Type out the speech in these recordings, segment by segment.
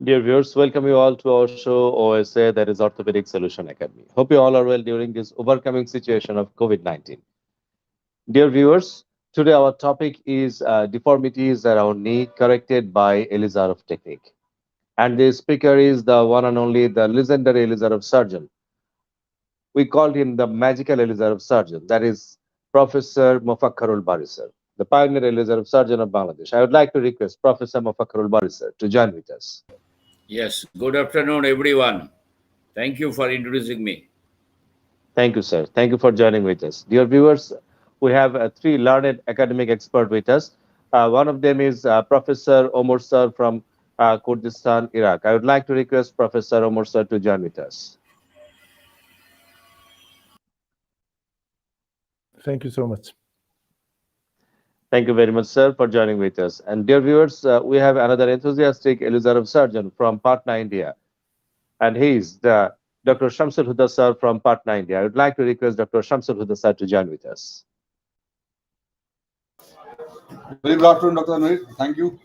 Dear viewers, welcome you all to our show OSA, that is Orthopedic Solution Academy. Hope you all are well during this overcoming situation of COVID-19. Dear viewers, today our topic is deformities around knee corrected by Ilizarov Technique. And the speaker is the one and only, the legendary Ilizarov surgeon. We called him the magical Ilizarov surgeon, that is Professor Mofakhkharul Bari, sir, the pioneer Ilizarov surgeon of Bangladesh. I would like to request Professor Mofakhkharul Bari, sir, to join with us. Yes, good afternoon, everyone. Thank you for introducing me. Thank you, sir. Thank you for joining with us. Dear viewers, we have three learned academic experts with us. One of them is Professor Omar sir from Kurdistan, Iraq. I would like to request Professor Omar sir to join with us. Thank you so much. Thank you very much, sir, for joining with us. And dear viewers, we have another enthusiastic Ilizarov surgeon from Patna, India. And he is the Dr. Shamsul Huda sir from Patna, India. I would like to request Dr. Shamsul Huda sir to join with us. Very good afternoon, Dr. Tanvir. Thank you.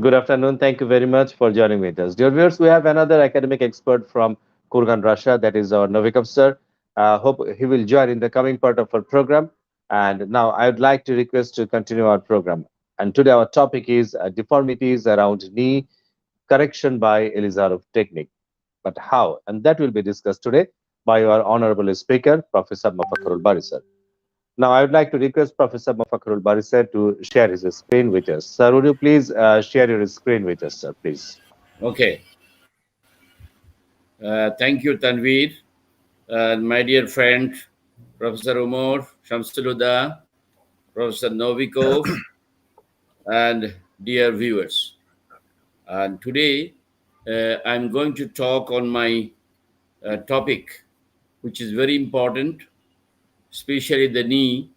Good afternoon. Thank you very much for joining with us. Dear viewers, we have another academic expert from Kurgan, Russia. That is our Novikov sir. Hope he will join in the coming part of our program. And now I would like to request to continue our program. And today our topic is deformities around knee correction by Ilizarov Technique. But how? And that will be discussed today by our honorable speaker, Professor Mofakhkharul Bari, sir. Now, I would like to request Professor Mofakhkharul Bari, sir, to share his screen with us. Sir, would you please share your screen with us, sir, please? Okay. Thank you, Tanvir. My dear friend, Professor Umar, Shamsul Huda, Professor Novikov, and dear viewers. And today, I'm going to talk on my topic, which is very important, especially the knee,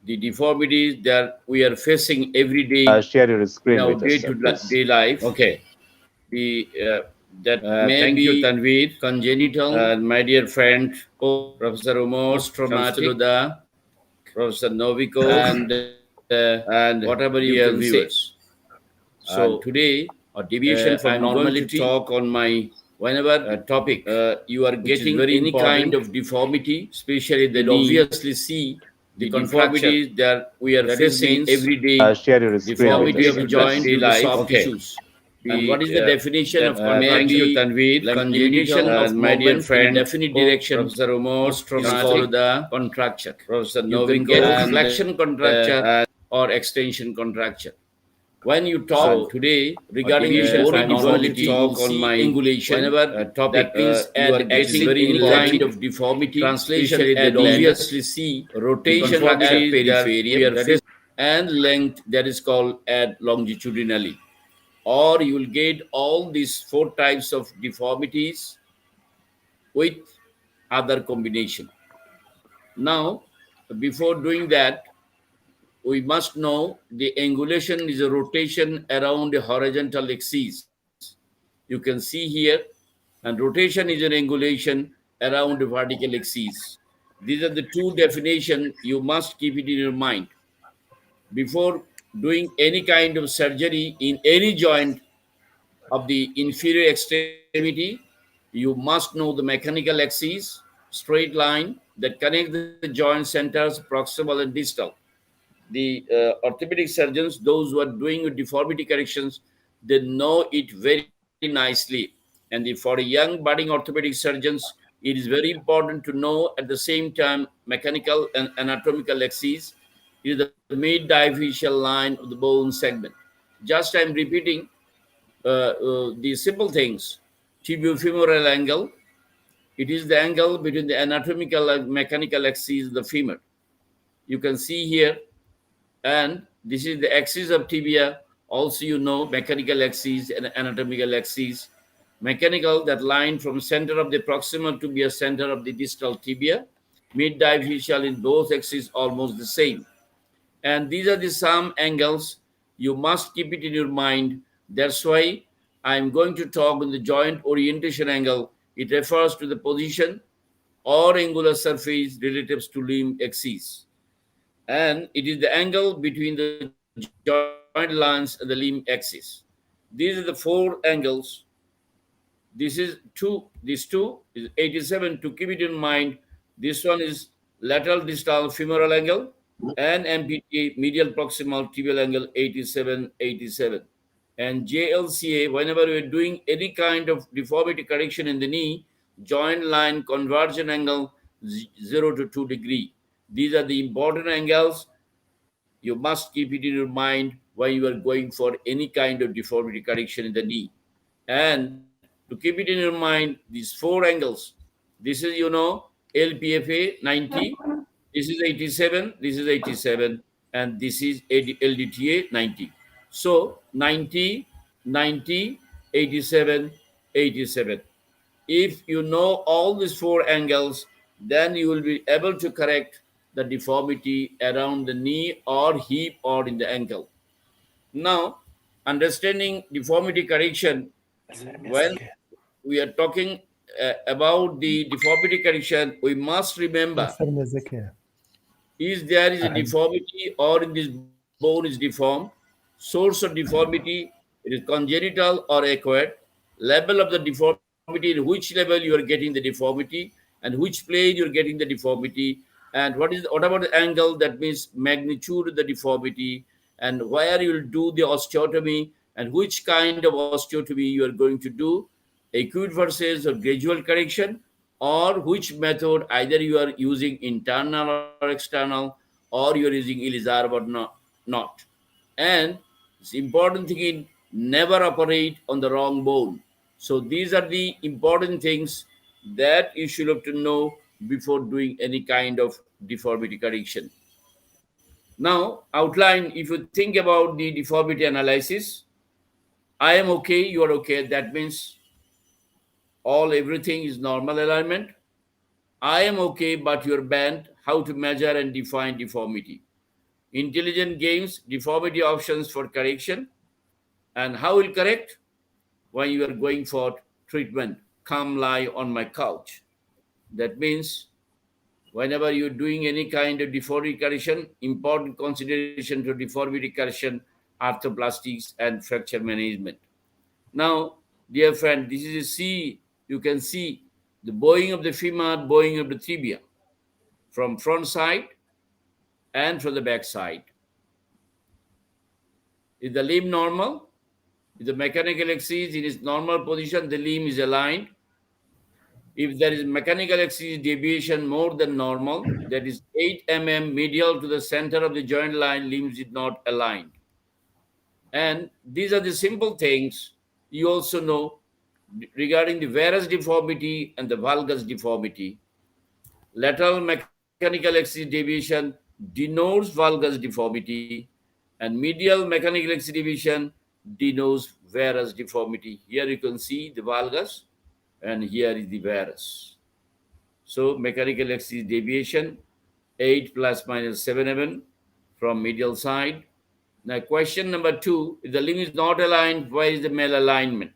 the deformities that we are facing every day Share your screen in our with us, sir, please. day-to-day life. Okay. May thank be you, Tanvir, congenital, my dear friend, Professor Umar, Shamsul Huda, Professor Novikov, and whatever you can viewers. So today, a deviation from normality, talk on my whenever topic you are getting any kind of deformity, especially the knee, obviously see the deformities that we are facing every day. Share your screen Deformity with of us, the sir, joint please. due to soft tissues. And what is the definition of contraction? Tanvir, congenital of my dear friend, definite direction, Professor Umar, called the contracture. Professor Novikov, flexion contracture or extension contracture. When you talk today regarding bony deformity, talk on my angulation. Whenever topic that means you are getting any kind of deformity. Translation and obviously see rotation at periphery and length that is called at longitudinally. Or you will get all these four types of deformities with other combination. Now, before doing that, we must know the angulation is a rotation around a horizontal axis. You can see here, and rotation is an angulation around a vertical axis. These are the two definitions you must keep it in your mind. Before doing any kind of surgery in any joint of the inferior extremity, you must know the mechanical axis, straight line that connects the joint centers, proximal and distal. The orthopedic surgeons, those who are doing deformity corrections, they know it very nicely. And for young budding orthopedic surgeons, it is very important to know at the same time mechanical and anatomical axis is the mid-diaphyseal line of the bone segment. Just I'm repeating the simple things. Tibiofemoral angle, it is the angle between the anatomical and mechanical axis of the femur. You can see here, and this is the axis of tibia. Also, you know, mechanical axis and anatomical axis. Mechanical, that line from center of the proximal to be a center of the distal tibia. Mid-diaphyseal in both axes almost the same. And these are the some angles. You must keep it in your mind. That's why I'm going to talk on the joint orientation angle. It refers to the position or angular surface relative to limb axis. And it is the angle between the joint lines and the limb axis. This These are the four angles. This is these two is 87. To keep it in mind, this one is lateral distal femoral angle and MPT medial proximal tibial angle 87, 87. And JLCA, whenever we're doing any kind of deformity correction in the knee, joint line conversion angle 0 to 2 degree. These are the important angles. You must keep it in your mind when you are going for any kind of deformity correction in the knee. And to keep it in your mind, these four angles. This is, LPFA 90, this is 87, this is 87, and this is LDTA 90. So 90, 90, 87, 87. If you know all these four angles, then you will be able to correct the deformity around the knee or hip or in the ankle. Now, understanding deformity correction, when we are talking about the deformity correction, we must remember is there is a deformity or in this bone is deformed, source of deformity, it is congenital or acquired, level of the deformity, in which level you are getting the deformity, and which plane you are getting the deformity, and what about the angle, that means magnitude of the deformity, and where you will do the osteotomy, and which kind of osteotomy you are going to do, acute versus or gradual correction, or which method, either you are using internal or external, or you are using Ilizarov or not. And it's important thing in never operate on the wrong bone. So these are the important things that you should have to know before doing any kind of deformity correction. Now, outline, if you think about the deformity analysis, I am okay, you are okay. That means everything is normal alignment. I am okay, but you're bent. How to measure and define deformity. Intelligent games, deformity options for correction. And how will correct? When you are going for treatment, come lie on my couch. That means whenever you're doing any kind of deformity correction, important consideration to deformity correction, arthroplastics, and fracture management. Now, dear friend, this is a C. You can see the bowing of the femur, bowing of the tibia from front side and from the back side. Is the limb normal? If the mechanical axis in its normal position, the limb is aligned. If there is mechanical axis deviation more than normal, that is 8 mm medial to the center of the joint line, limbs is not aligned. And these are the simple things you also know regarding the varus deformity and the valgus deformity. Lateral mechanical axis deviation denotes valgus deformity, and medial mechanical axis deviation denotes varus deformity. Here you can see the valgus, and here is the varus. So mechanical axis deviation 8 plus minus 7 mm from medial side. Now question number 2, if the limb is not aligned, where is the malalignment?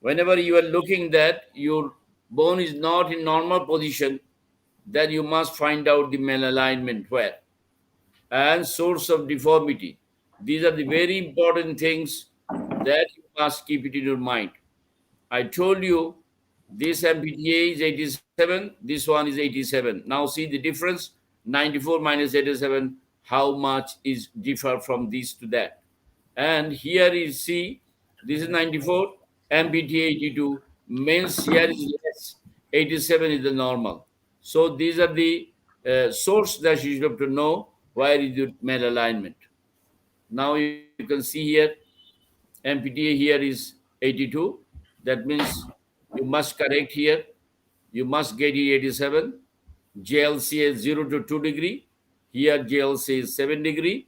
Whenever you are looking that your bone is not in normal position, then you must find out the malalignment where. And source of deformity. These are the very important things that you must keep it in your mind. I told you this MPTA is 87, this one is 87. Now see the difference, 94 minus 87, how much is differ from this to that. And here is C, this is 94, MPTA 82, means here is less, 87 is the normal. So these are the source that you have to know where is your malalignment. Now you can see here, MPTA here is 82. That means you must correct here. You must get it 87. JLC is 0 to 2 degree. Here JLC is 7 degree.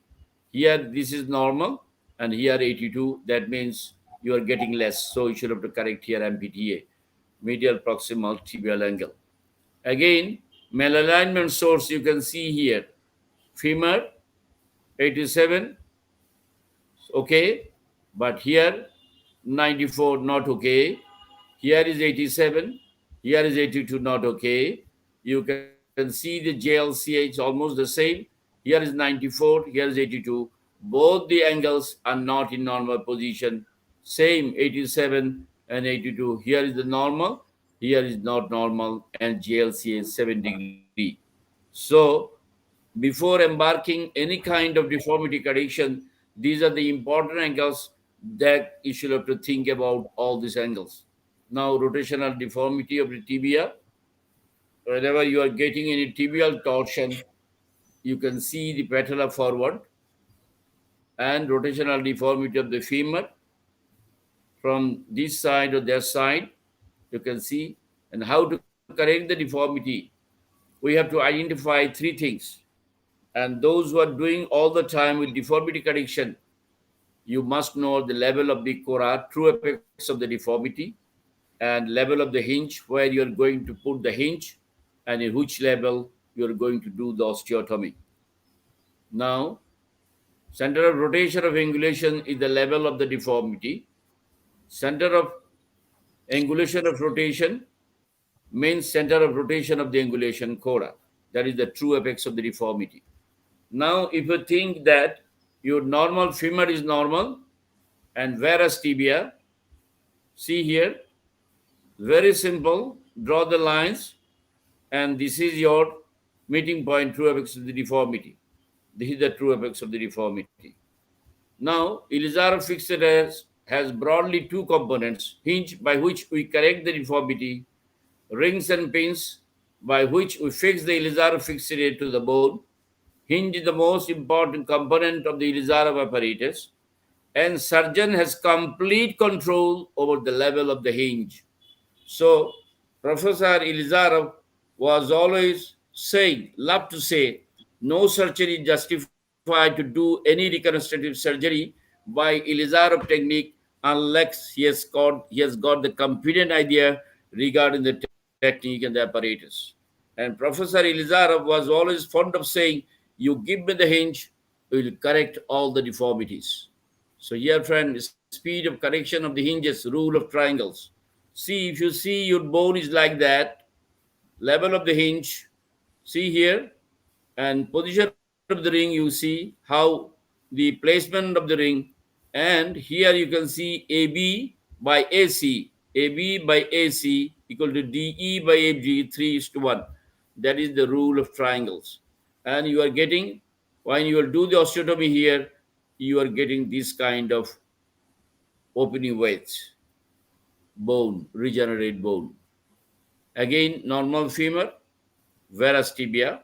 Here this is normal. And here 82. That means you are getting less. So you should have to correct here MPTA, medial proximal tibial angle. Again, malalignment source you can see here. Femur 87. Okay. But here 94 not okay. Here is 87. Here is 82 not okay. You can see the JLCH almost the same. Here is 94. Here is 82. Both the angles are not in normal position. Same 87 and 82. Here is the normal, here is not normal, and JLCA is 7 degree. So before embarking any kind of deformity correction, these are the important angles that you should have to think about all these angles. Now, rotational deformity of the tibia. Whenever you are getting any tibial torsion, you can see the patella forward, and rotational deformity of the femur from this side or that side, you can see. And how to correct the deformity, we have to identify three things. And those who are doing all the time with deformity correction, you must know the level of the cora, true apex of the deformity, and level of the hinge, where you are going to put the hinge, and in which level you are going to do the osteotomy. Now, center of rotation of angulation is the level of the deformity. Center of angulation of rotation means center of rotation of the angulation cora. That is the true apex of the deformity. Now, if you think that your normal femur is normal and varus tibia, see here, very simple, draw the lines, and this is your meeting point, true apex of the deformity. This is the true apex of the deformity. Now, Ilizarov Fixator has broadly two components: hinge, by which we correct the deformity; rings and pins, by which we fix the Ilizarov Fixator to the bone. Hinge is the most important component of the Ilizarov apparatus, and surgeon has complete control over the level of the hinge. So, Professor Ilizarov was always saying, love to say, no surgery is justified to do any reconstructive surgery by Ilizarov technique unless he has got the confident idea regarding the technique and the apparatus. And Professor Ilizarov was always fond of saying, you give me the hinge, we will correct all the deformities. So here, friend, speed of correction of the hinges, rule of triangles. See, if you see your bone is like that, level of the hinge, see here, and position of the ring, you see how the placement of the ring, and here you can see AB by AC, AB by AC equal to DE by AG, 3 is to 1. That is the rule of triangles. And you are getting, when you will do the osteotomy here, you are getting this kind of opening weights, bone, regenerate bone. Again, normal femur, varus tibia.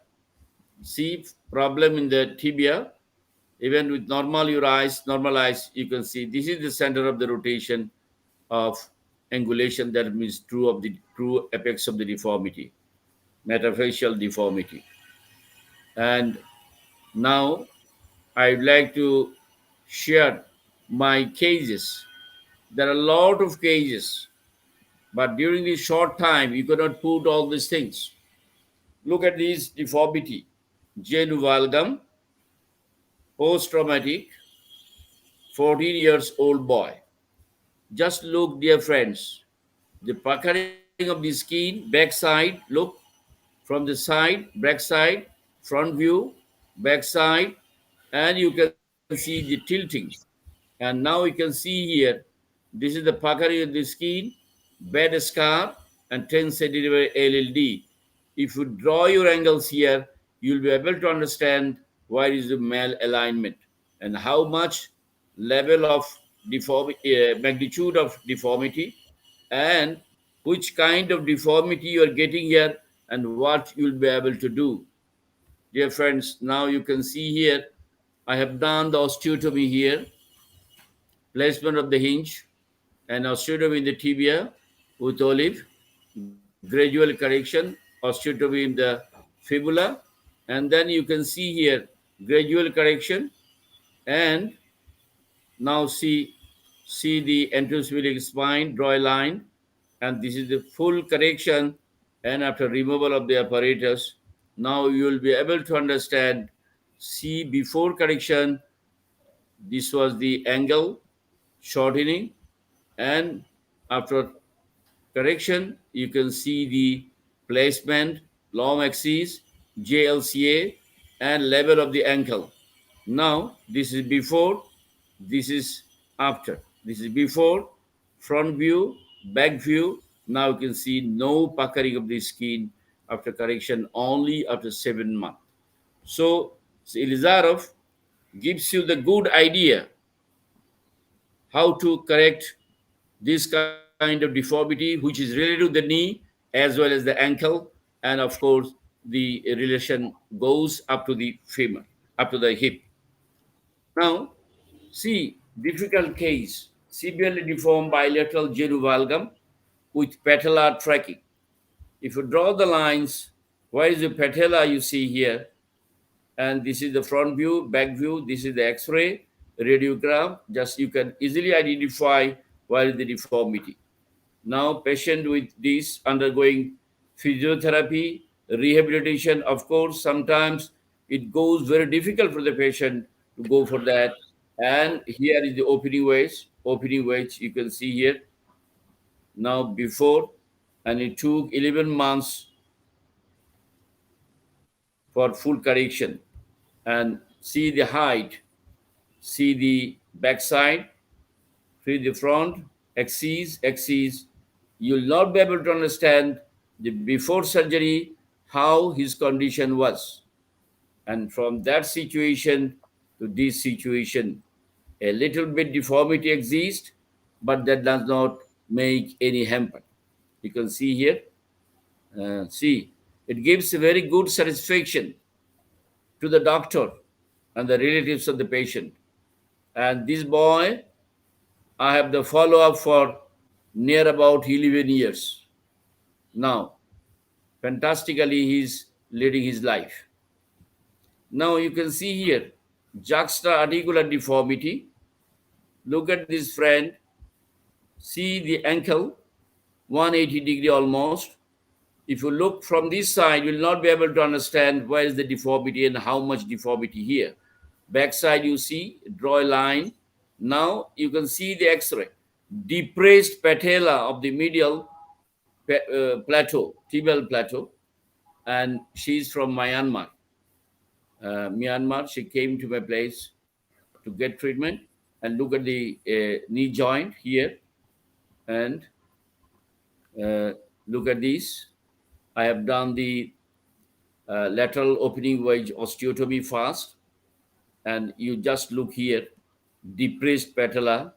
See problem in the tibia. Even with normal eyes, you can see this is the center of the rotation of angulation. That means true apex of the deformity, metafacial deformity. And now I'd like to share my cases. There are a lot of cases, but during this short time, you cannot put all these things. Look at this deformity. Jenu valgum, post-traumatic, 14 years old boy. Just look, dear friends, the puckering of the skin, back side, look, from the side, back side, front view, back side, and you can see the tilting. And now you can see here, this is the puckering of the skin, bed scar, and 10 centimeter LLD. If you draw your angles here, you'll be able to understand where is the malalignment and how much level of magnitude of deformity, and which kind of deformity you are getting here and what you'll be able to do. Dear friends, now you can see here, I have done the osteotomy here, placement of the hinge, and osteotomy in the tibia with olive, gradual correction, osteotomy in the fibula, and then you can see here gradual correction, and now see the anterospheric spine, draw a line, and this is the full correction. And after removal of the apparatus, now you will be able to understand. See, before correction, this was the angle shortening, and after correction, you can see the placement, long axis, JLCA, and level of the ankle. Now, this is before, this is after. This is before, front view, back view. Now you can see no puckering of the skin after correction only after 7 months. So Ilizarov gives you the good idea how to correct this kind of deformity, which is related to the knee as well as the ankle, and of course the relation goes up to the femur, up to the hip. Now, see, difficult case, severely deformed bilateral genu-valgum with patellar tracking. If you draw the lines, where is the patella you see here? And this is the front view, back view, this is the X-ray, radiogram. Just you can easily identify where is the deformity. Now, patient with this undergoing physiotherapy, rehabilitation, of course, sometimes it goes very difficult for the patient to go for that. And here is the opening wedge you can see here. Now, before, and it took 11 months for full correction. And see the height, see the backside, see the front, axis. You'll not be able to understand the before surgery how his condition was. And from that situation to this situation, a little bit deformity exists, but that does not make any hamper. You can see here, see, it gives a very good satisfaction to the doctor and the relatives of the patient. And this boy, I have the follow-up for near about 11 years. Now, fantastically, he's leading his life. Now you can see here, juxta-articular deformity. Look at this friend. See the ankle, 180 degree almost. If you look from this side, you will not be able to understand where is the deformity and how much deformity here. Backside, you see, draw a line. Now you can see the X-ray. Depressed patella of the medial plateau, tibial plateau, and she's from Myanmar. Myanmar, she came to my place to get treatment, and look at the knee joint here, and look at this. I have done the lateral opening wedge osteotomy fast, and you just look here, depressed patella,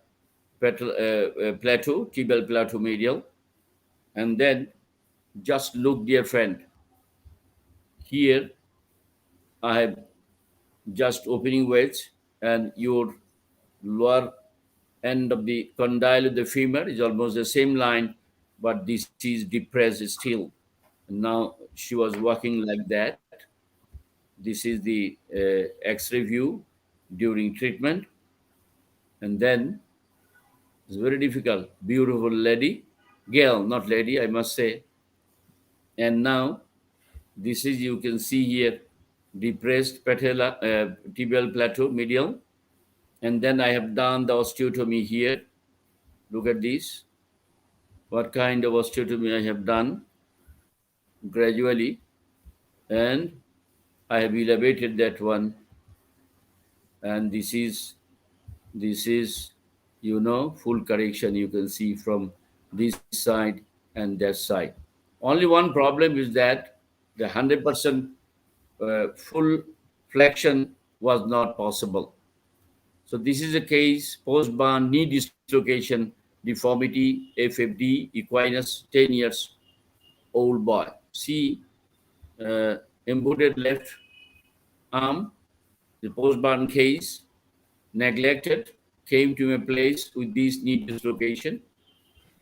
plateau, tibial plateau medial, and then just look, dear friend, here I have just opening wedge, and your lower end of the condyle of the femur is almost the same line, but this is depressed still. And now she was walking like that. This is the X-ray view during treatment. And then it's very difficult. Beautiful lady, girl, not lady, I must say. And now this is, you can see here, depressed patella, tibial plateau, medial. And then I have done the osteotomy here. Look at this. What kind of osteotomy I have done gradually. And I have elevated that one. And this is, you know, full correction you can see from this side and that side. Only one problem is that the 100% full flexion was not possible. So this is a case, post-burn knee dislocation, deformity, FFD, equinus, 10 years old boy. See, embodied left arm, the post-burn case, neglected, came to a place with this knee dislocation.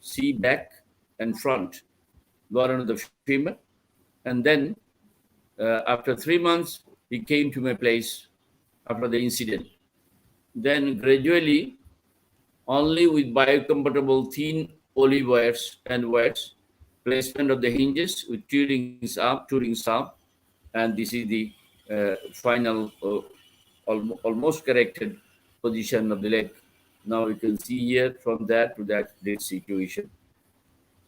See back and front, got under the femur. And then after 3 months, he came to my place after the incident. Then gradually, only with biocompatible thin olive wires and wires, placement of the hinges with two rings up, and this is the final almost corrected position of the leg. Now you can see here from that to that situation.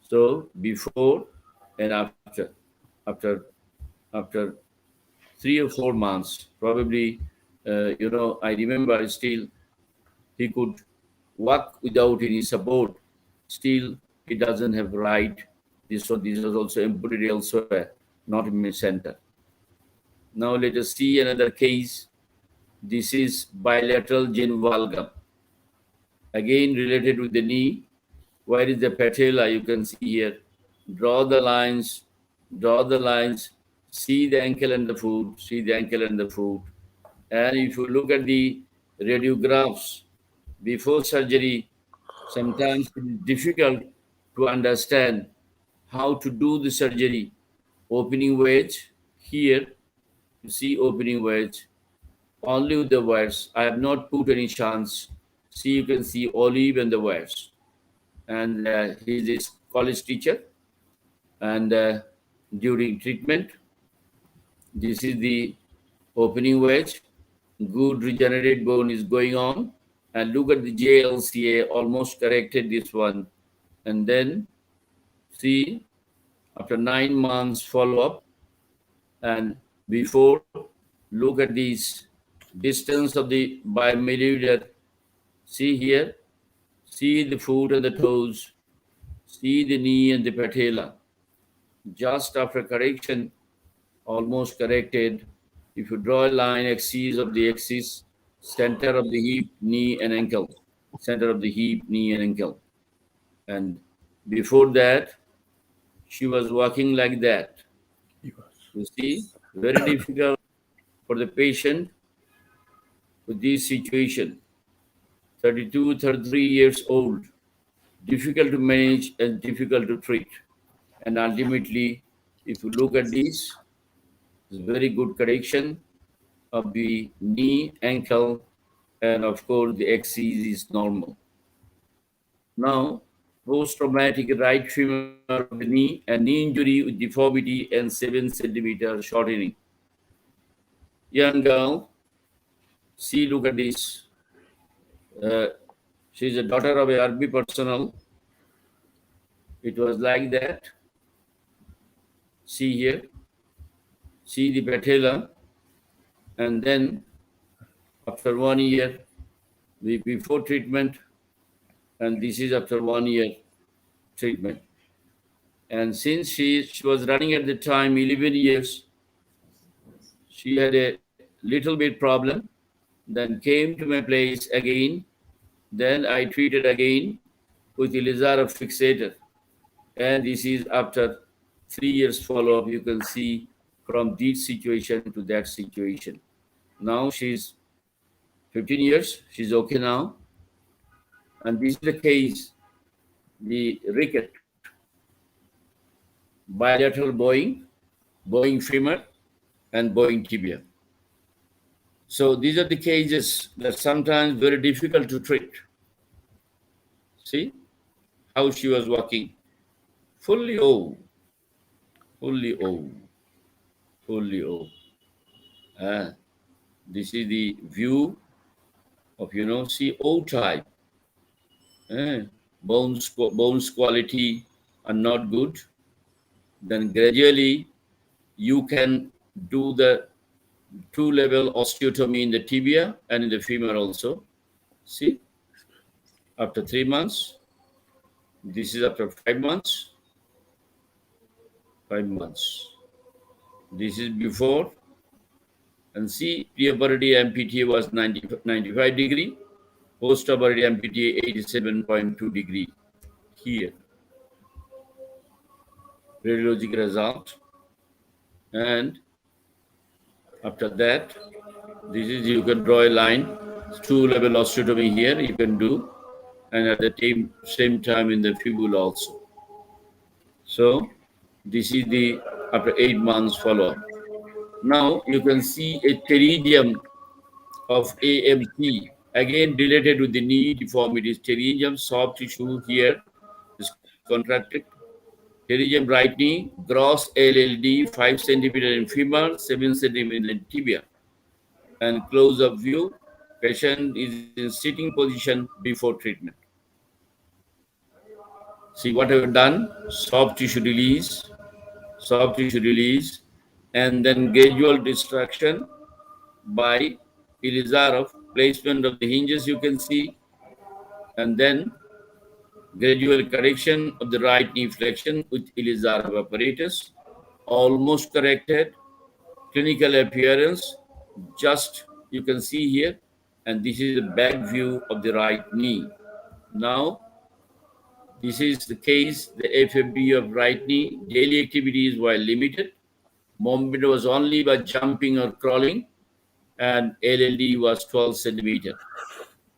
So before and after 3 or 4 months, probably, you know, I remember still he could walk without any support. Still, he doesn't have right. This was also embodied elsewhere, not in the center. Now let us see another case. This is bilateral genu valgum. Again related with the knee. Where is the patella? You can see here. Draw the lines, see the ankle and the foot, see the ankle and the foot. And if you look at the radiographs before surgery, sometimes it is difficult to understand how to do the surgery. Opening wedge, here, you see opening wedge, only with the wires. I have not put any chance. See, you can see olive and the wires. And he is a college teacher. And during treatment, this is the opening wedge. Good regenerated bone is going on. And look at the JLCA, almost corrected this one. And then see, after 9 months follow-up, and before, look at this distance of the bimillimeter. See here, see the foot and the toes, see the knee and the patella. Just after correction, almost corrected. If you draw a line, axis of the axis, center of the hip, knee and ankle, center of the hip, knee and ankle. And before that, she was walking like that. You see, very difficult for the patient with this situation. 32, 33 years old, difficult to manage and difficult to treat. And ultimately, if you look at this, it's very good correction of the knee, ankle, and of course the axis is normal. Now, post-traumatic right femur of the knee and knee injury with deformity and 7 centimeter shortening. Young girl, see, look at this. She's a daughter of a army personnel. It was like that. See here. See the patella. And then after 1 year, before treatment, and this is after 1 year treatment. And since she was running at the time 11 years, she had a little bit problem, then came to my place again. Then I treated again with Ilizarov Fixator. And this is after 3 years follow-up. You can see from this situation to that situation. Now she's 15 years. She's okay now. And this is the case, the Ricket, bilateral bowing femur, and bowing tibia. So these are the cases that sometimes very difficult to treat. See how she was walking, fully O, fully O, fully O. This is the view of, see, O type. Bones quality are not good. Then gradually you can do the 2-level osteotomy in the tibia and in the femur also. See, after 3 months, this is after 5 months, 5 months. This is before, and see, preoperative MPTA was 95 degree, post-operative MPTA 87.2 degree. Here, radiological result, and after that, this is, you can draw a line, 2-level osteotomy here you can do, and at the same time in the fibula also. So this is the after 8 months follow-up. Now you can see a pterygium of AMC, again related with the knee deformities. Pterygium, soft tissue here is contracted. Pterygium right knee, gross LLD, 5 centimeter in femur, 7 centimeter in tibia. And close-up view, patient is in sitting position before treatment. See what I've done, soft tissue release, and then gradual destruction by Ilizarov, placement of the hinges you can see, and then gradual correction of the right knee flexion with Ilizarov apparatus, almost corrected, clinical appearance, just you can see here, and this is the back view of the right knee. Now, this is the case, the FFB of right knee, daily activities were limited, movement was only by jumping or crawling, and LLD was 12 centimeter.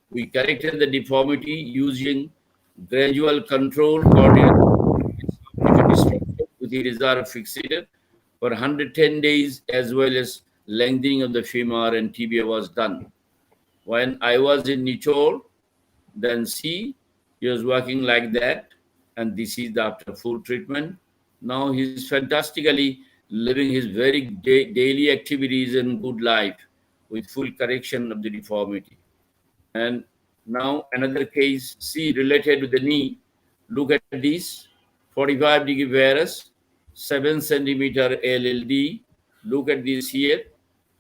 We corrected the deformity using gradual control coordinate with the Ilizarov Fixator for 110 days, as well as lengthening of the femur and tibia was done. When I was in Nichol, then see, he was working like that, and this is the after full treatment. Now he's fantastically living his very daily activities and good life with full correction of the deformity. And now another case, see, related to the knee. Look at this, 45-degree varus, 7 centimeter LLD. Look at this here,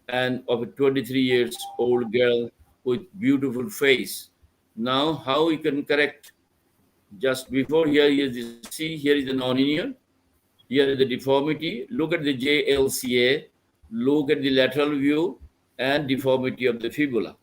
and of a 23 years old girl with beautiful face. Now, how we can correct? Just before here is the, see, here is the non-linear. Here is the deformity. Look at the JLCA. Look at the lateral view and deformity of the fibula.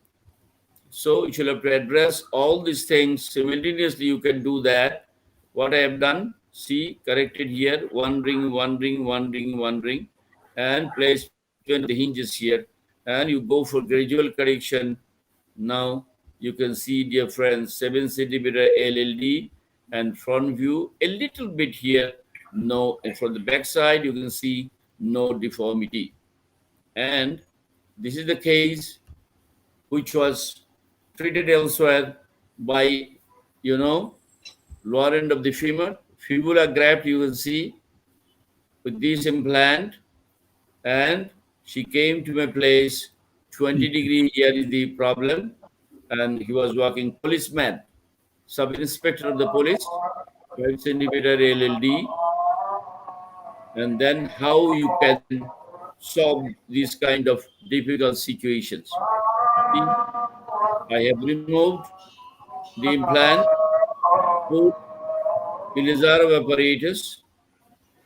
So you should have to address all these things simultaneously. You can do that. What I have done, see, corrected here, one ring, one ring, one ring, one ring, and placement of the hinges here. And you go for gradual correction. Now you can see, dear friends, 7 centimeter LLD and front view, a little bit here. No, and from the back side, you can see no deformity. And this is the case which was treated elsewhere by, lower end of the femur, fibula graft, you will see, with this implant, and she came to my place, 20 degree, here is the problem, and he was working policeman, sub-inspector of the police, 5 centimeter LLD, and then how you can solve these kind of difficult situations. See, I have removed the implant, put Ilizarov apparatus,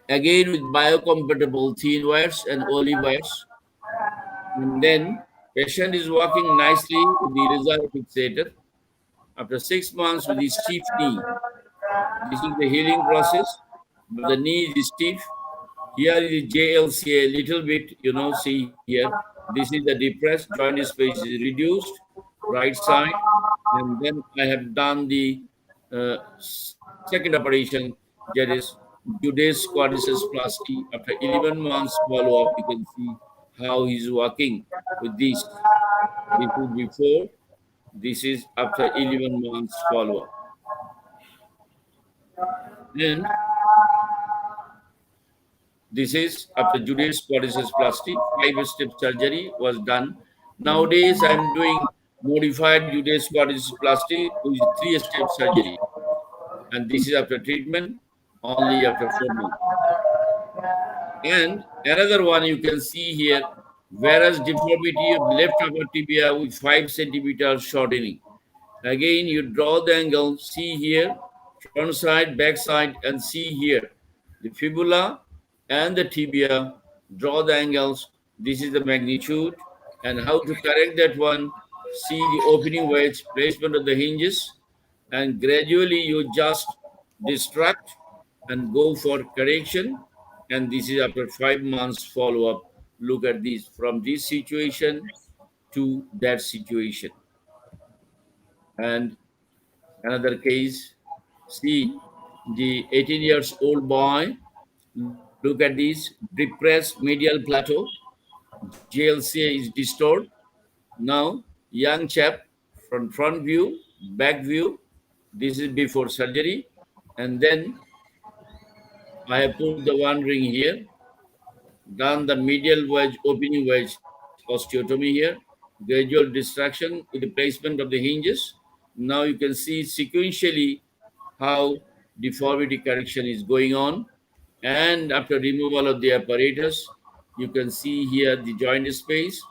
again with biocompatible thin wires and olive wires. And then patient is walking nicely with the Ilizarov fixator. After 6 months with his stiff knee, this is the healing process, but the knee is stiff. Here is the JLCA, a little bit, see here. This is the depressed, joint space is reduced, right side. And then I have done the second operation, that is Judas quadriceps plasty. After 11 months follow-up, you can see how he's working with this. This is before, this is after 11 months follow-up. And this is after Judas quadriceps plasty, 5-step surgery was done. Nowadays, I'm doing modified Judas quadriceps plasty with 3-step surgery. And this is after treatment, only after 4 months. And another one you can see here, whereas deformity of left upper tibia with 5 centimeters shortening. Again, you draw the angle, see here, front side, back side, and see here, the fibula and the tibia, draw the angles. This is the magnitude, and how to correct that one, see the opening wedge, placement of the hinges, and gradually you just distract and go for correction. And this is after 5 months follow-up. Look at this, from this situation to that situation. And another case, see the 18 years old boy, look at this, depressed medial plateau, JLCA is distorted. Now, young chap, from front view, back view, this is before surgery. And then I have put the one ring here, done the medial wedge, opening wedge osteotomy here, gradual distraction with the placement of the hinges. Now you can see sequentially how deformity correction is going on. And after removal of the apparatus, you can see here the joint space,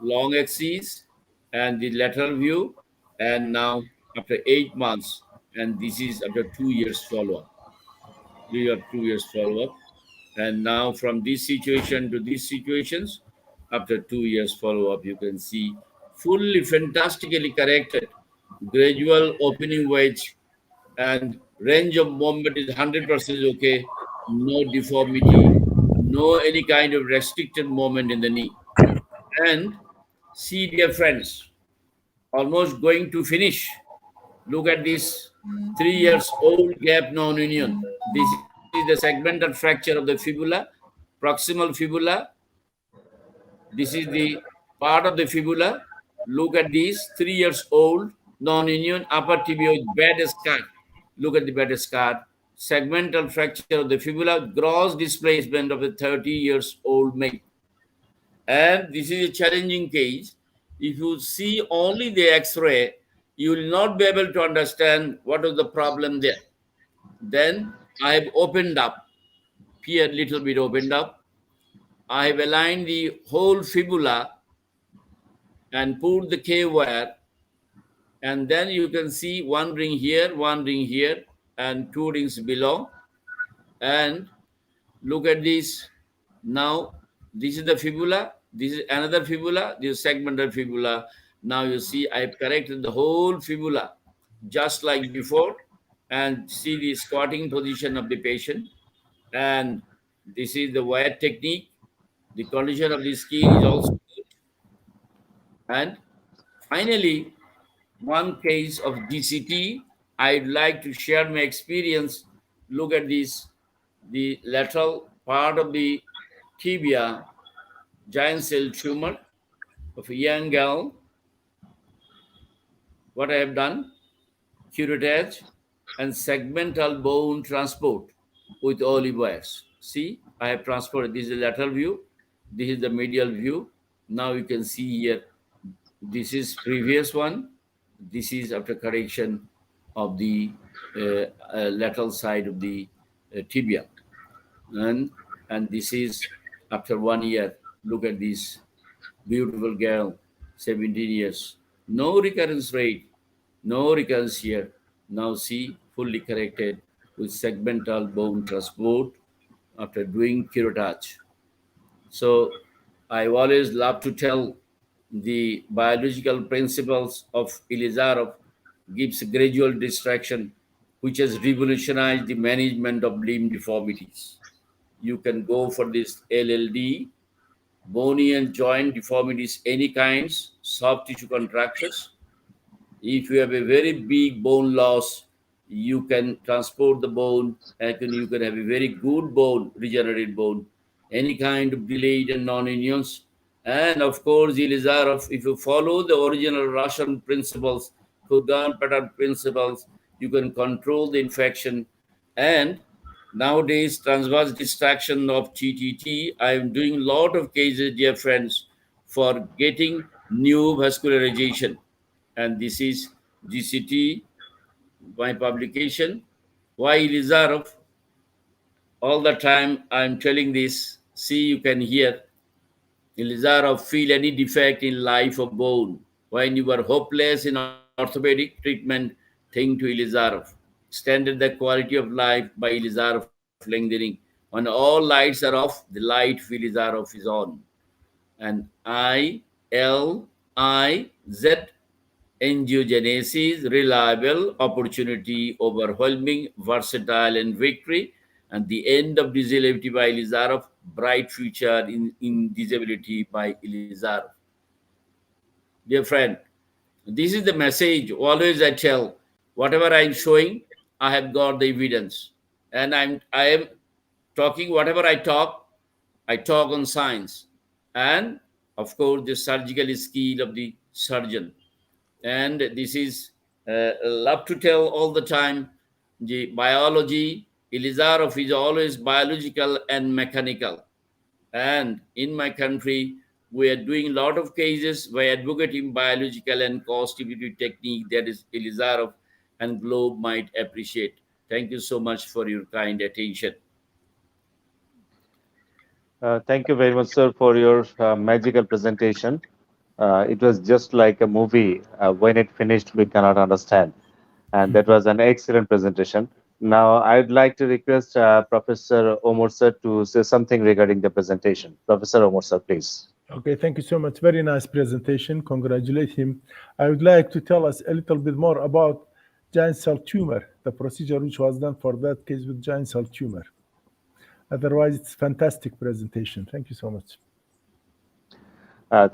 long axis, and the lateral view. And now after 8 months, and this is after 2 years follow-up. 2 years follow-up. And now from this situation to these situations, after 2 years follow-up, you can see fully fantastically corrected, gradual opening wedge, and range of movement is 100% okay, no deformity, no any kind of restricted movement in the knee. And see, dear friends, almost going to finish. Look at this 3 years old gap non-union. This is the segmental fracture of the fibula, proximal fibula. This is the part of the fibula. Look at these 3 years old non-union upper tibia bed scar. Look at the bed scar. Segmental fracture of the fibula, gross displacement of a 30 years old male. And this is a challenging case. If you see only the X-ray, you will not be able to understand what is the problem there. Then I have opened up, here little bit opened up. I have aligned the whole fibula and put the K-wire, and then you can see one ring here, and two rings below. And look at this. Now, this is the fibula. This is another fibula. This is segmental fibula. Now you see I have corrected the whole fibula just like before. And see the squatting position of the patient. And this is the wire technique. The condition of the skin is also good. And finally, one case of DCT, I'd like to share my experience. Look at this, the lateral part of the tibia, giant cell tumor of a young girl. What I have done, curettage and segmental bone transport with olive wires. See, I have transported. This is the lateral view. This is the medial view. Now you can see here, this is previous one. This is after correction of the lateral side of the tibia. And this is after 1 year. Look at this beautiful girl, 17 years. No recurrence rate, no recurrence here. Now see, fully corrected with segmental bone transport after doing curettage. So I always love to tell the biological principles of Ilizarov gives gradual distraction, which has revolutionized the management of limb deformities. You can go for this LLD, bony and joint deformities, any kinds, soft tissue contractures. If you have a very big bone loss, you can transport the bone and you can have a very good bone, regenerated bone, any kind of delayed and non-unions. And of course, Ilizarov, if you follow the original Russian principles, Kurgan pattern principles, you can control the infection. And nowadays, transverse distraction of TTT, I am doing a lot of cases, dear friends, for getting new vascularization. And this is GCT, my publication. Why Ilizarov? All the time I'm telling this. See, you can hear Ilizarov, feel any defect in life of bone. When you were hopeless in orthopedic treatment, think to Ilizarov. Standard the quality of life by Ilizarov lengthening. When all lights are off, the light of Ilizarov is on. And ILIZ, angiogenesis, reliable, opportunity, overwhelming, versatile, and victory. And the end of disability by Ilizarov, bright future in disability by Ilizarov. Dear friend, this is the message always I tell. Whatever I'm showing, I have got the evidence. And I am talking, whatever I talk on science. And of course, the surgical skill of the surgeon. And this is love to tell all the time. The biology, Ilizarov is always biological and mechanical. And in my country, we are doing a lot of cases by advocating biological and cost-effective technique that is Ilizarov and globe might appreciate. Thank you so much for your kind attention. Thank you very much, sir, for your magical presentation. It was just like a movie. When it finished, we cannot understand. and that was an excellent presentation. Now, I'd like to request Professor Omar sir to say something regarding the presentation. Professor Omar sir, please. Okay, thank you so much. Very nice presentation. Congratulate him. I would like to tell us a little bit more about giant cell tumor, the procedure which was done for that case with giant cell tumor. Otherwise, it's fantastic presentation. Thank you so much.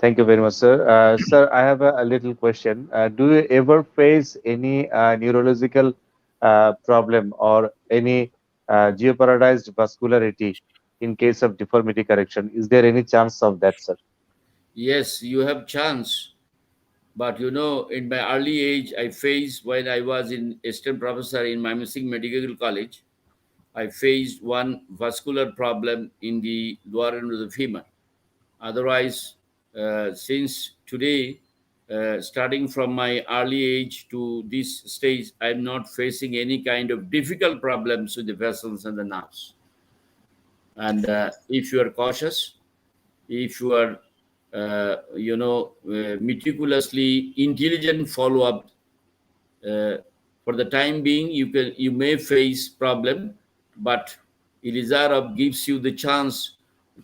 Thank you very much, sir. Sir, I have a little question. Do you ever face any neurological problem or any jeopardized vascularity in case of deformity correction? Is there any chance of that, sir? Yes, you have chance. But you know, in my early age, I faced when I was in assistant professor in Mymensingh Medical College, I faced one vascular problem in the lower end of the femur. Otherwise, since today, starting from my early age to this stage, I'm not facing any kind of difficult problems with the vessels and the nerves. And if you are cautious, if you are, meticulously intelligent follow-up, for the time being, you may face problem, but Ilizarov gives you the chance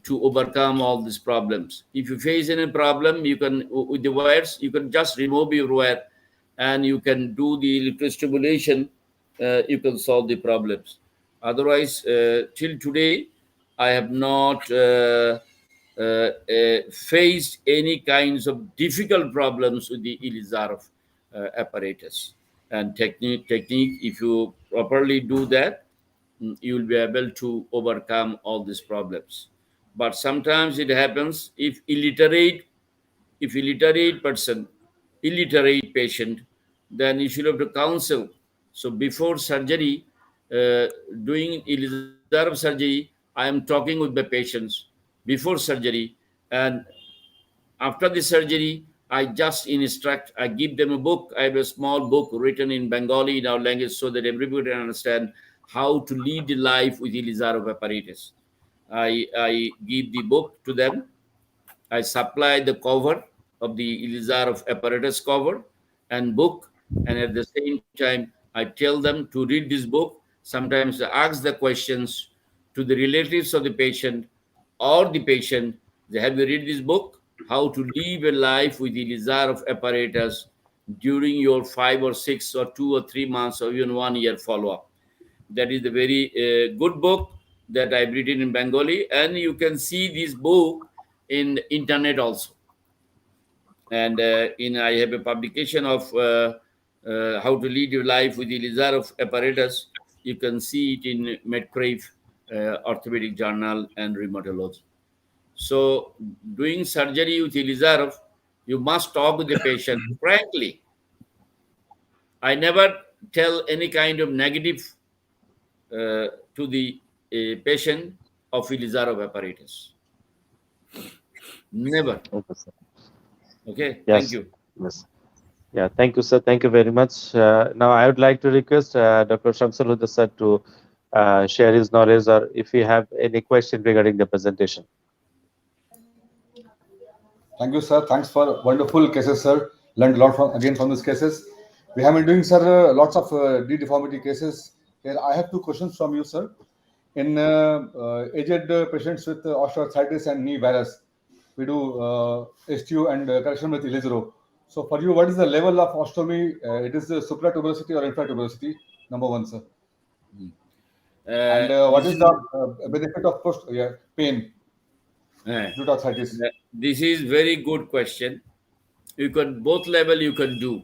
to overcome all these problems. If you face any problem, you can, with the wires, you can just remove your wire and you can do the electrostimulation, you can solve the problems. Otherwise, till today, I have not faced any kinds of difficult problems with the Ilizarov apparatus and technique. If you properly do that, you will be able to overcome all these problems. But sometimes it happens if illiterate patient, then you should have to counsel. So before surgery, doing Ilizarov surgery, I am talking with the patients before surgery, and after the surgery, I just instruct, I give them a book. I have a small book written in Bengali in our language so that everybody can understand how to lead a life with Ilizarov apparatus. I give the book to them. I supply the cover of the Ilizarov apparatus cover and book, and at the same time, I tell them to read this book. Sometimes I ask the questions to the relatives of the patient or the patient. They have you read this book? How to live a life with Ilizarov apparatus during your 5 or 6 or 2 or 3 months or even 1 year follow-up. That is a very good book that I've written in Bengali, and you can see this book in internet also. And I have a publication of how to lead your life with Ilizarov apparatus. You can see it in Medcrave, Orthopaedic Journal, and Rheumatology. So doing surgery with Ilizarov, you must talk with the patient frankly. I never tell any kind of negative to the patient of Ilizarov apparatus. Never. Okay, sir. Okay, thank Yes. you. Yes. Yeah, thank you, sir. Thank you very much. Now, I would like to request Dr. Shamsul Huda sir to share his knowledge or if you have any question regarding the presentation. Thank you, sir. Thanks for wonderful cases, sir. Learned a lot from these cases. We have been doing, sir, lots of deformity cases. Here, I have two questions from you, sir. In aged patients with osteoarthritis and knee varus, we do STO and correction with Ilizarov. So, for you, what is the level of ostomy? It is supratuberosity or infratuberosity? Number one, sir. And what is the benefit of post pain due to arthritis? This is very good question. You can both level. You can do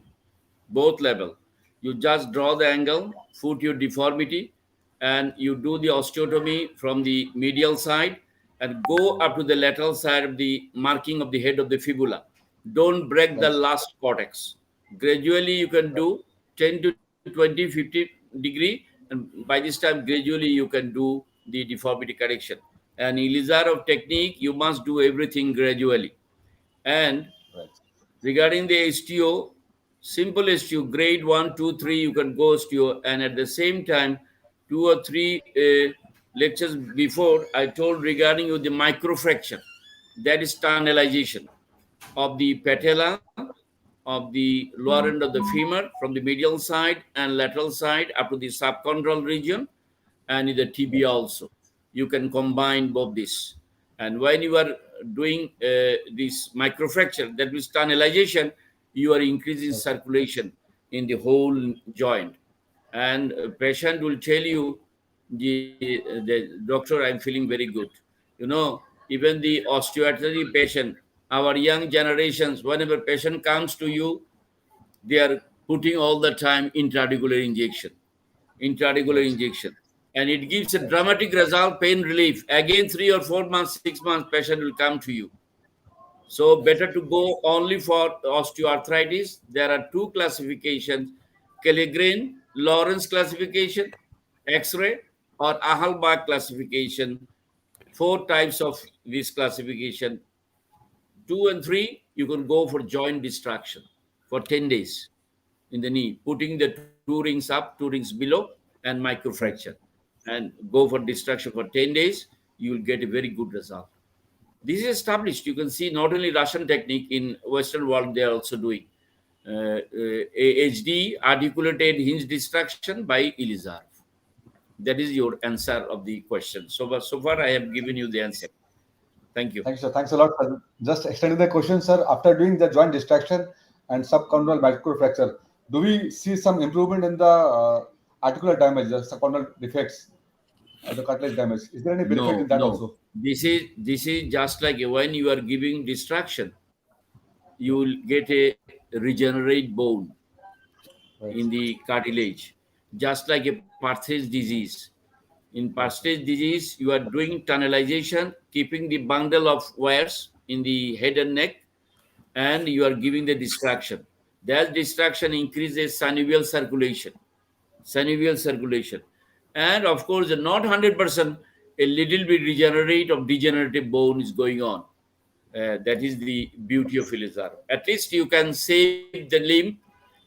both level. You just draw the angle, foot your deformity, and you do the osteotomy from the medial side and go up to the lateral side of the marking of the head of the fibula. Don't break the Right. last cortex. Gradually, you can do 10 to 20, 50 degree, and by this time, gradually you can do the deformity correction. And Ilizarov technique, you must do everything gradually. And Right. regarding the STO, simple STO, grade 1, 2, 3, you can go STO. And at the same time, 2 or 3 lectures before, I told regarding the microfracture, that is tunnelization of the patella of of the lower end of the femur from the medial side and lateral side up to the subchondral region, and in the tibia also. You can combine both this. And when you are doing this microfracture, that means tunnelization, you are increasing circulation in the whole joint. And a patient will tell you, the doctor, I'm feeling very good. You know, even the osteoarthritis patient, our young generations, whenever patient comes to you, they are putting all the time intraarticular injection, and it gives a dramatic result, pain relief. Again, 3 or 4 months, 6 months, patient will come to you. So better to go only for osteoarthritis. There are 2 classifications: Kelligren, Lawrence classification, X-ray, or Ahalbach classification. 4 types of this classification. 2 and 3, you can go for joint distraction for 10 days in the knee, putting the 2 rings up, 2 rings below, and microfracture. And go for distraction for 10 days, you will get a very good result. This is established. You can see not only Russian technique, in Western world, they are also doing HD, articulated hinge distraction by Ilizarov. That is your answer of the question. So far, I have given you the answer. Thank you. Thanks, sir. Thanks a lot. Just extending the question, sir. After doing the joint distraction and subchondral microfracture, do we see some improvement in the articular damage, the subchondral defects, the cartilage damage? Is there any benefit in that also? This is just like when you are giving distraction, you will get a regenerate bone in the cartilage, just like a Partridge disease. In Partridge disease, you are doing tunnelization, keeping the bundle of wires in the head and neck, and you are giving the distraction. That distraction increases synovial circulation. And of course, not 100%, a little bit regenerate of degenerative bone is going on. That is the beauty of Ilizarov. At least you can save the limb.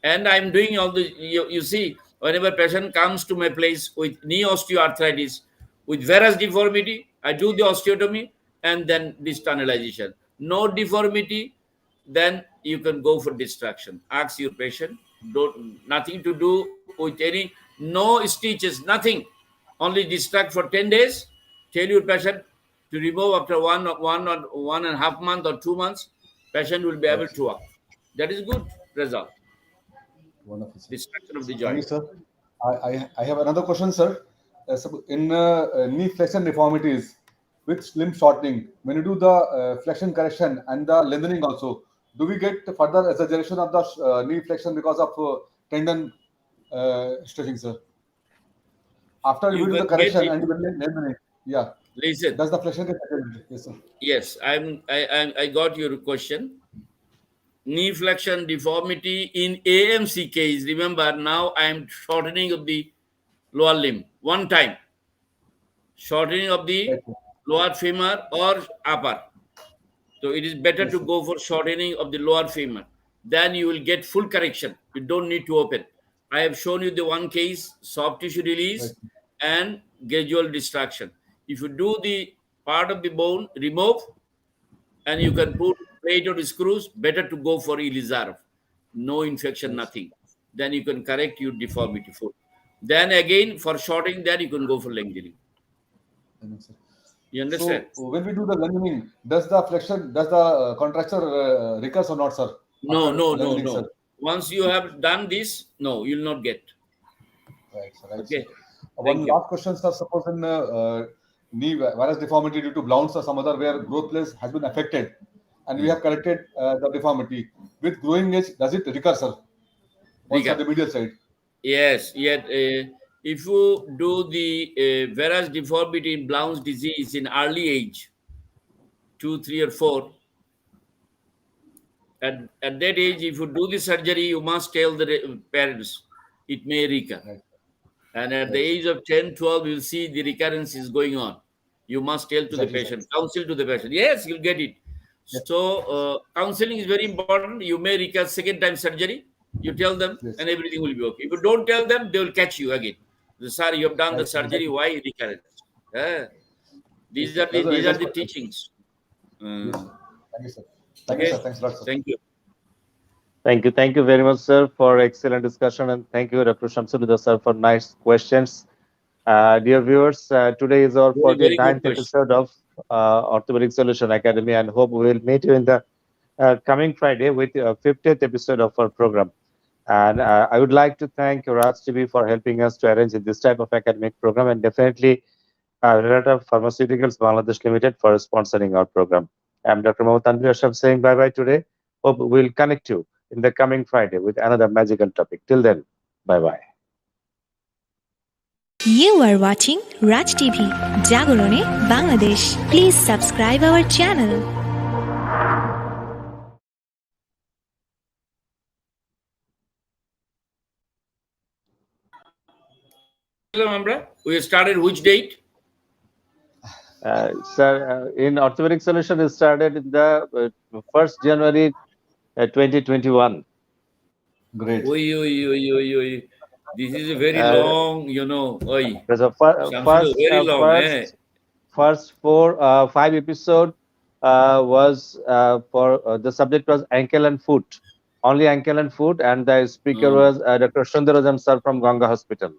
And I'm doing all the, you see, whenever patient comes to my place with knee osteoarthritis, with varus deformity, I do the osteotomy and then this tunnelization. No deformity, then you can go for distraction. Ask your patient, nothing to do with any, no stitches, nothing. Only distract for 10 days. Tell your patient to remove after 1.5 months or 2 months. Patient will be able to walk. That is good result. Wonderful, sir. Distraction of the joint. Thank you, sir. I have another question, sir. In knee flexion deformities with limb shortening, when you do the flexion correction and the lengthening also, do we get further exaggeration of the knee flexion because of tendon stretching, sir? After you do the correction and lengthening, listen. Does the flexion get exaggerated? Yes, sir. Yes, I got your question. Knee flexion deformity in AMC case, remember now I am shortening of the lower limb one time. Shortening of the lower femur or upper. So it is better to go for shortening of the lower femur. Then you will get full correction. You don't need to open. I have shown you the one case, soft tissue release and gradual distraction. If you do the part of the bone, remove, and you can put plate or screws, better to go for Ilizarov. No infection, nothing. Then you can correct your deformity full. Then again, for shortening that, you can go for lengthening. You understand? So when we do the lengthening, does the flexion, does the contracture recurs or not, sir? No. Once you have done this, no, you will not get. Right, sir. Right, okay. Sir. One last question, sir. Suppose in knee varus deformity due to Blount's or some other where growth place has been affected, and we have corrected the deformity with growing age, does it recur, sir? Once on the medial side. Yes. Yet, if you do the varus deformity in Blount's disease in early age, 2, 3, or 4, at that age, if you do the surgery, you must tell the parents it may recur. Right. And at the age of 10, 12, you'll see the recurrence is going on. You must tell to the patient, counsel to the patient. Yes, you'll get it. Yes. So, counseling is very important. You may recur second time surgery. You tell them and everything will be okay. If you don't tell them, they will catch you again. Sir, you have done the surgery. Why recurrence? These are the teachings. Yes, sir. Thank you, sir. Thank you, sir. Thanks a lot, sir. Thank you. Thank you very much, sir, for excellent discussion, and thank you, Dr. Shamsul Huda, sir, for nice questions. Dear viewers, today is our Very good 49th question. episode of Orthopedic Solution Academy, and hope we will meet you in the coming Friday with 50th episode of our program. And I would like to thank Raj TV for helping us to arrange this type of academic program, and definitely Relative Pharmaceuticals Bangladesh Limited for sponsoring our program. I'm Dr. Tanvir Ashraf saying bye bye today. Hope we'll connect you in the coming Friday with another magical topic. Till then, bye bye. You are watching Raj TV, Jagorone, Bangladesh. Please subscribe our channel. We started which date? Sir, in Orthopedic Solution, it started in the 1st January 2021. Great. This is a very long, So very long. First 5 episode was for the subject was ankle and foot, only ankle and foot, and the speaker was Dr. Sundarajan sir from Ganga Hospital,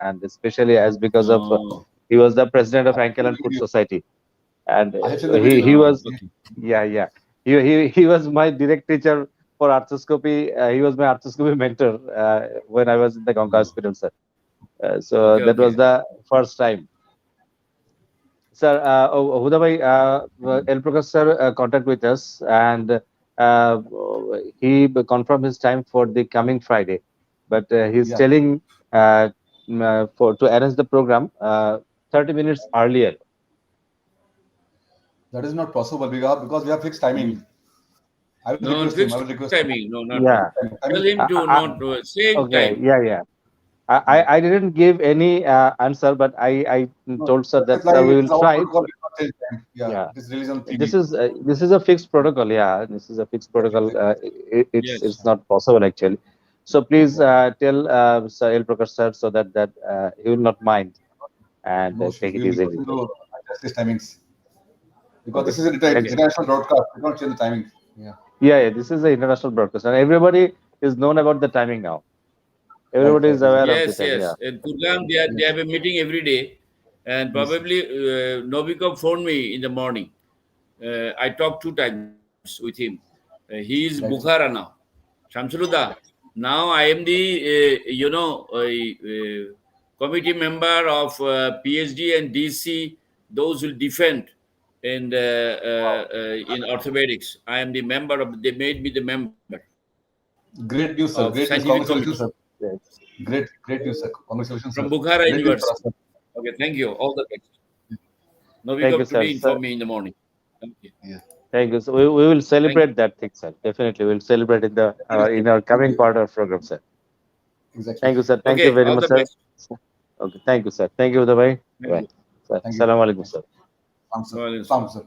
and especially as because of he was the president of Ankle and Foot Society, and he was he was my direct teacher for arthroscopy. He was my arthroscopy mentor when I was in the Ganga Hospital, sir. So that was the first time. Sir, Huda bhai, El Prakash sir contact with us, and he confirmed his time for the coming Friday, but he's telling for to arrange the program 30 minutes earlier. That is not possible because we have fixed timing. I will request timing. No, not Tell him to not same time. Yeah. I didn't give any answer, but I told sir that we will try. This is a fixed protocol. Yeah, this is a fixed protocol. It's not possible actually. So please tell Sir El Prakash sir so that he will not mind and take it easy. Timings. Because this is an international broadcast, we can't change the timing. Yeah, this is an international broadcast, and everybody is known about the timing now. Everybody is aware of the time. Yes. In Kurgan, they have a meeting every day, and probably Novikov phoned me in the morning. I talked 2 times with him. He is Bukhara now. Shamsul Huda. Now I am the committee member of PhD and DC. Those will defend in orthopedics. I am the member of. They made me the member. Great news, sir. Great news. Congratulations, sir. Great news, sir. Congratulations, from Bukhara University. Okay, thank you. All the best. Novikov today informed me in the morning. Thank you. Thank you. So we will celebrate that thing, sir. Definitely, we'll celebrate in the in our coming part of program, sir. Exactly. Thank you, sir. Thank you very much, sir. Okay, thank you, sir. Thank you, Huda bhai. Right. Assalamu alaikum, sir. Assalamu alaikum, sir.